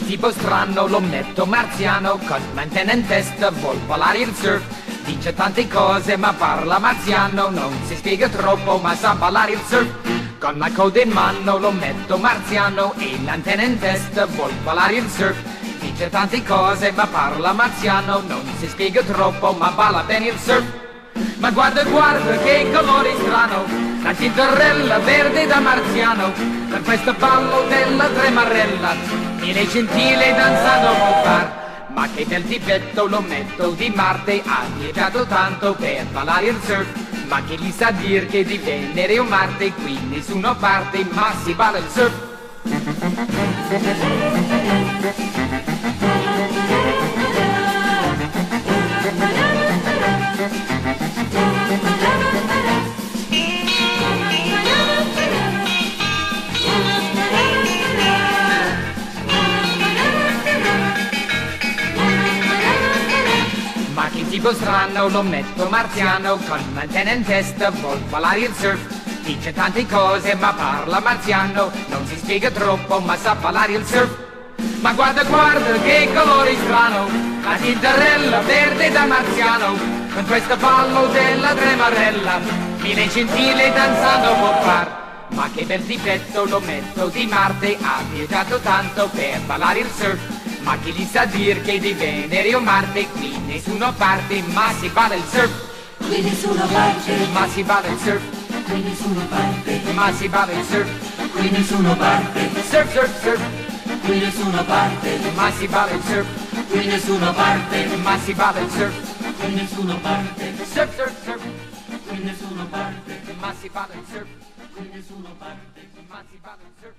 tipo strano, lo metto marziano, con un'antenna in testa, vuol volare il surf. Dice tante cose ma parla marziano, non si spiega troppo ma sa ballare il surf. Con la coda in mano lo metto marziano e l'antenna in testa, vuol volare il surf. Dice tante cose ma parla marziano, non si spiega troppo ma balla bene il surf. Ma guarda, guarda che colore strano, la tintorella verde da marziano, per questo ballo della tremarella, mille scintille danzando può far. Ma che bel tipetto, lo metto di Marte, ha viaggiato tanto per ballare il surf. Ma che gli sa dir che di Venere o Marte, qui nessuno parte, ma si balla il surf. Ma che tipo strano, lo metto marziano, con un'antenna in testa, vuol ballare il surf. Dice tante cose ma parla marziano, non si spiega troppo ma sa ballare il surf. Ma guarda, guarda che colore strano, la tintorella verde da marziano, con questo ballo della tremarella, mille scintille danzando può far. Ma che bel tipetto, lo metto di Marte, ha viaggiato tanto per ballare il surf. Ma chi gli sa dir che di Venere o Marte, qui nessuno parte, ma si balla il surf. Qui nessuno parte, Ma si balla il surf. qui nessuno parte, Ma si balla il surf. qui nessuno parte, Surf, surf, surf. qui nessuno parte, Ma si balla il surf. qui nessuno parte, Ma si balla il surf. qui nessuno parte, Surf, surf, surf. qui nessuno parte, Ma si balla il surf. qui nessuno parte. Ma si balla il surf.